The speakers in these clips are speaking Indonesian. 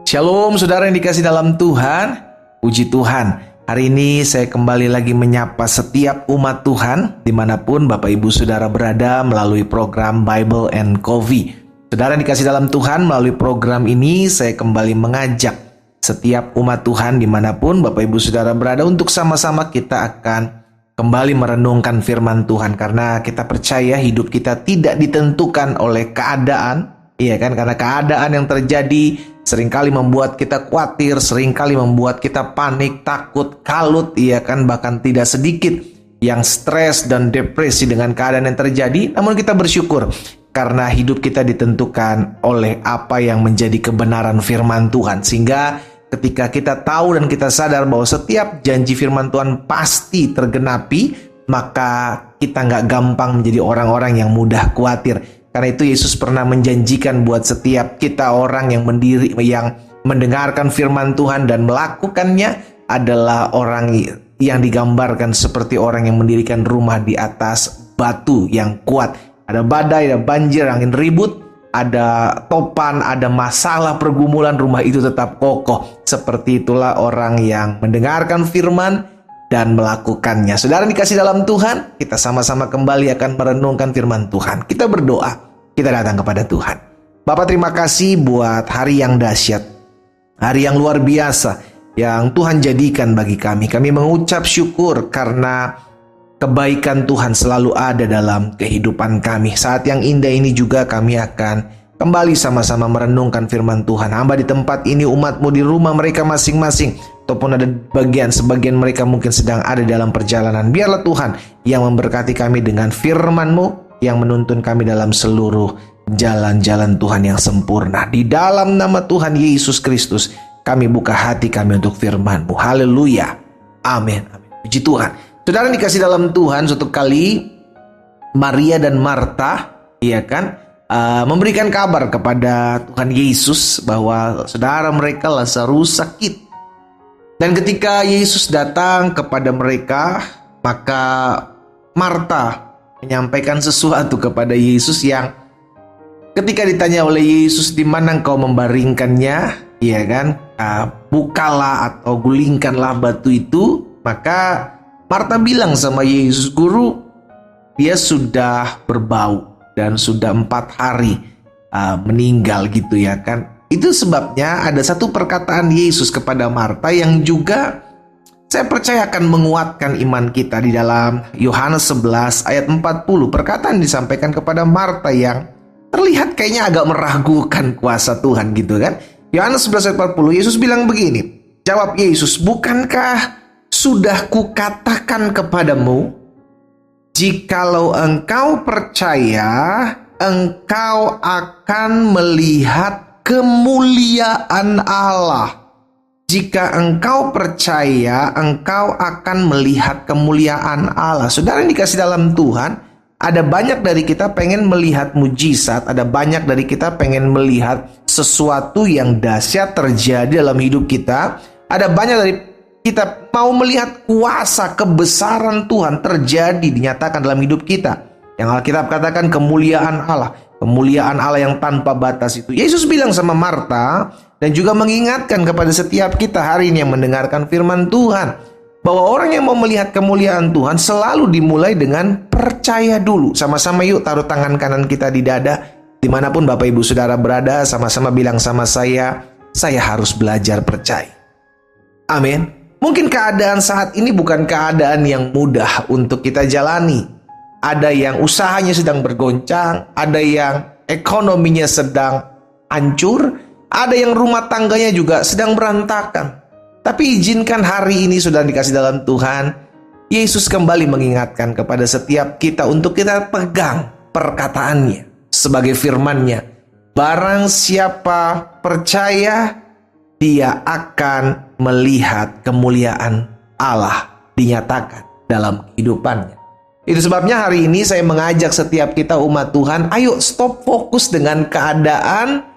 Shalom saudara yang dikasih dalam Tuhan. Puji Tuhan, hari ini saya kembali lagi menyapa setiap umat Tuhan dimanapun Bapak Ibu Saudara berada melalui program Bible and Coffee. Saudara yang dikasih dalam Tuhan, melalui program ini saya kembali mengajak setiap umat Tuhan dimanapun Bapak Ibu Saudara berada untuk sama-sama kita akan kembali merenungkan firman Tuhan. Karena kita percaya hidup kita tidak ditentukan oleh keadaan. Iya kan, karena keadaan yang terjadi seringkali membuat kita khawatir, seringkali membuat kita panik, takut, kalut, iya kan, bahkan tidak sedikit yang stres dan depresi dengan keadaan yang terjadi. Namun kita bersyukur karena hidup kita ditentukan oleh apa yang menjadi kebenaran firman Tuhan. Sehingga ketika kita tahu dan kita sadar bahwa setiap janji firman Tuhan pasti tergenapi, maka kita nggak gampang menjadi orang-orang yang mudah khawatir. Karena itu Yesus pernah menjanjikan buat setiap kita orang yang mendengarkan firman Tuhan dan melakukannya adalah orang yang digambarkan seperti orang yang mendirikan rumah di atas batu yang kuat. Ada badai, ada banjir, angin ribut, ada topan, ada masalah pergumulan, rumah itu tetap kokoh. Seperti itulah orang yang mendengarkan firman dan melakukannya. Saudara dikasih dalam Tuhan, kita sama-sama kembali akan merenungkan firman Tuhan. Kita berdoa. Kita datang kepada Tuhan. Bapak, terima kasih buat hari yang dahsyat, hari yang luar biasa yang Tuhan jadikan bagi kami. Kami mengucap syukur karena kebaikan Tuhan selalu ada dalam kehidupan kami. Saat yang indah ini juga kami akan kembali sama-sama merenungkan firman Tuhan. Hamba di tempat ini, umatmu di rumah mereka masing-masing, ataupun ada sebagian mereka mungkin sedang ada dalam perjalanan. Biarlah Tuhan yang memberkati kami dengan firman-Mu, yang menuntun kami dalam seluruh jalan-jalan Tuhan yang sempurna. Di dalam nama Tuhan Yesus Kristus, kami buka hati kami untuk firman-Mu. Haleluya. Amin. Puji Tuhan. Saudara dikasih dalam Tuhan, suatu kali Maria dan Marta, iya kan, memberikan kabar kepada Tuhan Yesus bahwa saudara mereka Lazarus sakit. Dan ketika Yesus datang kepada mereka, maka Marta menyampaikan sesuatu kepada Yesus yang ketika ditanya oleh Yesus, di mana engkau membaringkannya, ya kan, bukalah atau gulingkanlah batu itu. Maka Marta bilang sama Yesus, Guru, dia sudah berbau dan sudah 4 hari meninggal gitu ya kan. Itu sebabnya ada satu perkataan Yesus kepada Marta yang juga saya percaya akan menguatkan iman kita. Di dalam Yohanes 11 ayat 40, perkataan disampaikan kepada Marta yang terlihat kayaknya agak meragukan kuasa Tuhan gitu kan. Yohanes 11 ayat 40, Yesus bilang begini, jawab Yesus, bukankah sudah kukatakan kepadamu, jikalau engkau percaya, engkau akan melihat kemuliaan Allah. Jika engkau percaya, engkau akan melihat kemuliaan Allah. Saudara yang dikasih dalam Tuhan, ada banyak dari kita pengen melihat mujizat, ada banyak dari kita pengen melihat sesuatu yang dahsyat terjadi dalam hidup kita. Ada banyak dari kita mau melihat kuasa kebesaran Tuhan terjadi, dinyatakan dalam hidup kita. Yang Alkitab katakan kemuliaan Allah. Kemuliaan Allah yang tanpa batas itu. Yesus bilang sama Marta dan juga mengingatkan kepada setiap kita hari ini yang mendengarkan firman Tuhan, bahwa orang yang mau melihat kemuliaan Tuhan selalu dimulai dengan percaya dulu. Sama-sama yuk taruh tangan kanan kita di dada. Dimanapun Bapak Ibu Saudara berada, sama-sama bilang sama saya harus belajar percaya. Amin. Mungkin keadaan saat ini bukan keadaan yang mudah untuk kita jalani. Ada yang usahanya sedang bergoncang, ada yang ekonominya sedang hancur, ada yang rumah tangganya juga sedang berantakan. Tapi izinkan hari ini sudah dikasih dalam Tuhan, Yesus kembali mengingatkan kepada setiap kita untuk kita pegang perkataannya sebagai firman-Nya. Barang siapa percaya, dia akan melihat kemuliaan Allah dinyatakan dalam kehidupannya. Itu sebabnya hari ini saya mengajak setiap kita umat Tuhan, ayo stop fokus dengan keadaan,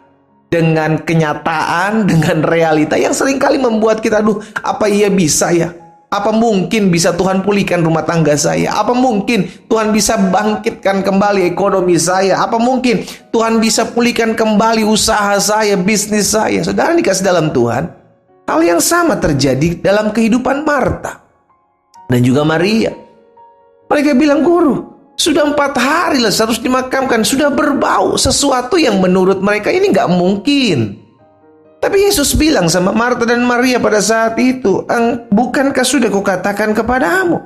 dengan kenyataan, dengan realita yang seringkali membuat kita, aduh apa iya bisa ya? Apa mungkin bisa Tuhan pulihkan rumah tangga saya? Apa mungkin Tuhan bisa bangkitkan kembali ekonomi saya? Apa mungkin Tuhan bisa pulihkan kembali usaha saya, bisnis saya? Saudara dikasih dalam Tuhan, hal yang sama terjadi dalam kehidupan Marta dan juga Maria. Mereka bilang, Guru, sudah 4 hari lah harus dimakamkan, sudah berbau, sesuatu yang menurut mereka ini nggak mungkin. Tapi Yesus bilang sama Marta dan Maria pada saat itu, bukankah sudah kukatakan kepadamu,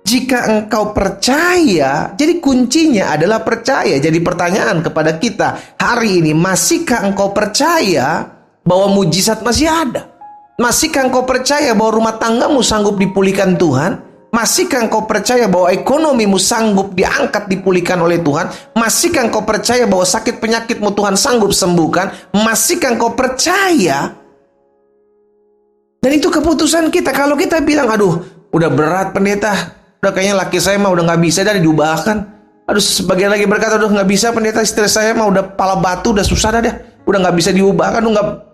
jika engkau percaya? Jadi kuncinya adalah percaya. Jadi pertanyaan kepada kita hari ini, masihkah engkau percaya bahwa mujizat masih ada? Masihkah engkau percaya bahwa rumah tanggamu sanggup dipulihkan Tuhan? Masihkah engkau percaya bahwa ekonomimu sanggup diangkat, dipulihkan oleh Tuhan? Masihkah engkau percaya bahwa sakit penyakitmu Tuhan sanggup sembuhkan? Masihkah engkau percaya? Dan itu keputusan kita. Kalau kita bilang, aduh, udah berat pendeta, udah kayaknya laki saya mah udah gak bisa dari diubahkan. Aduh, sebagian lagi berkata, udah gak bisa pendeta, istri saya mah udah pala batu, udah susah dah. Udah gak bisa diubahkan,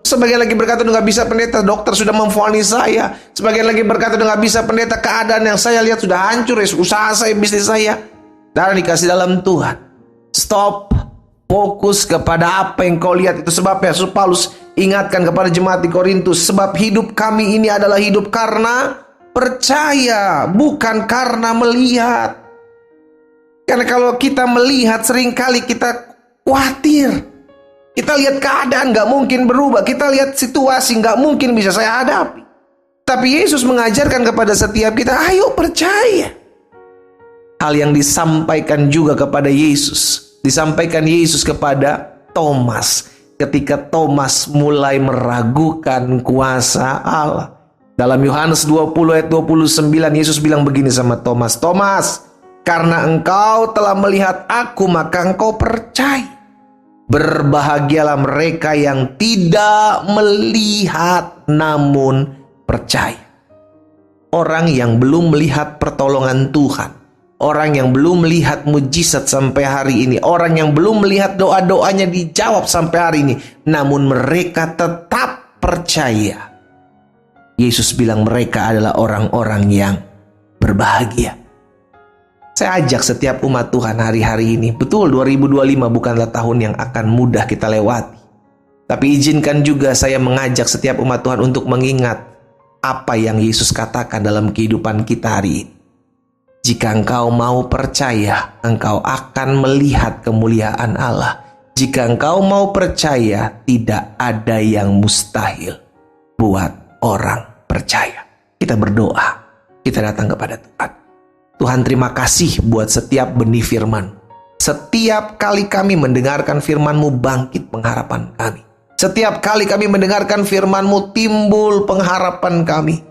sebagian lagi berkata udah gak bisa pendeta, dokter sudah memvonis saya. Sebagian lagi berkata udah gak bisa pendeta, keadaan yang saya lihat sudah hancur, usaha saya, bisnis saya. Dan dikasih dalam Tuhan, stop, fokus kepada apa yang kau lihat. Itu sebabnya Paulus ingatkan kepada jemaat di Korintus, sebab hidup kami ini adalah hidup karena percaya, bukan karena melihat. Karena kalau kita melihat, seringkali kita khawatir. Kita lihat keadaan gak mungkin berubah. Kita lihat situasi gak mungkin bisa saya hadapi. Tapi Yesus mengajarkan kepada setiap kita, ayo percaya. Hal yang disampaikan juga kepada Yesus, disampaikan Yesus kepada Thomas ketika Thomas mulai meragukan kuasa Allah. Dalam Yohanes 20 ayat 29, Yesus bilang begini sama Thomas, Thomas, karena engkau telah melihat aku, maka engkau percaya. Berbahagialah mereka yang tidak melihat namun percaya. Orang yang belum melihat pertolongan Tuhan, orang yang belum melihat mujizat sampai hari ini, orang yang belum melihat doa-doanya dijawab sampai hari ini, namun mereka tetap percaya. Yesus bilang mereka adalah orang-orang yang berbahagia. Saya ajak setiap umat Tuhan hari-hari ini, betul 2025 bukanlah tahun yang akan mudah kita lewati. Tapi izinkan juga saya mengajak setiap umat Tuhan untuk mengingat apa yang Yesus katakan dalam kehidupan kita hari ini. Jika engkau mau percaya, engkau akan melihat kemuliaan Allah. Jika engkau mau percaya, tidak ada yang mustahil buat orang percaya. Kita berdoa, kita datang kepada Tuhan. Tuhan, terima kasih buat setiap benih firman. Setiap kali kami mendengarkan firman-Mu, bangkit pengharapan kami. Setiap kali kami mendengarkan firman-Mu, timbul pengharapan kami.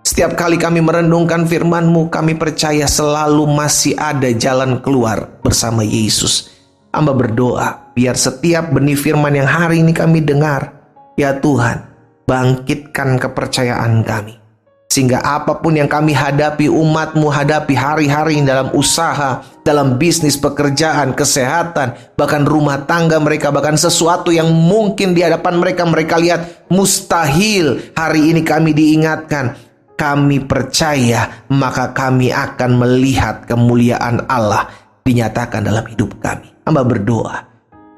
Setiap kali kami merenungkan firman-Mu, kami percaya selalu masih ada jalan keluar bersama Yesus. Hamba berdoa, biar setiap benih firman yang hari ini kami dengar, ya Tuhan, bangkitkan kepercayaan kami. Sehingga apapun yang kami hadapi, umat-Mu hadapi hari-hari dalam usaha, dalam bisnis, pekerjaan, kesehatan, bahkan rumah tangga mereka, bahkan sesuatu yang mungkin di hadapan mereka, mereka lihat mustahil. Hari ini kami diingatkan, kami percaya, maka kami akan melihat kemuliaan Allah dinyatakan dalam hidup kami. Hamba berdoa,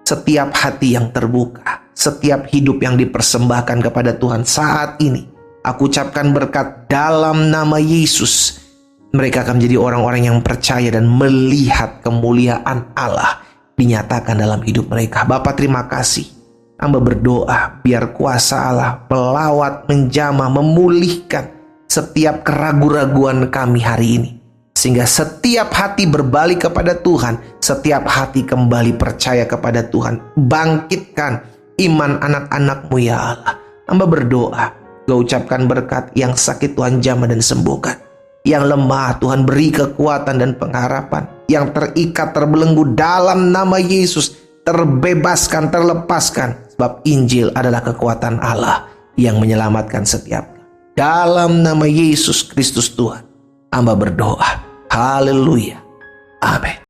setiap hati yang terbuka, setiap hidup yang dipersembahkan kepada Tuhan saat ini, aku ucapkan berkat dalam nama Yesus. Mereka akan menjadi orang-orang yang percaya dan melihat kemuliaan Allah dinyatakan dalam hidup mereka. Bapa, terima kasih. Hamba berdoa biar kuasa Allah melawat, menjamah, memulihkan setiap keraguan-raguan kami hari ini. Sehingga setiap hati berbalik kepada Tuhan, setiap hati kembali percaya kepada Tuhan. Bangkitkan iman anak-anak-Mu ya Allah. Hamba berdoa, Kau ucapkan berkat, yang sakit Tuhan jamah dan sembuhkan. Yang lemah Tuhan beri kekuatan dan pengharapan. Yang terikat, terbelenggu dalam nama Yesus, terbebaskan, terlepaskan. Sebab Injil adalah kekuatan Allah yang menyelamatkan setiap. Dalam nama Yesus Kristus Tuhan, hamba berdoa. Haleluya. Amin.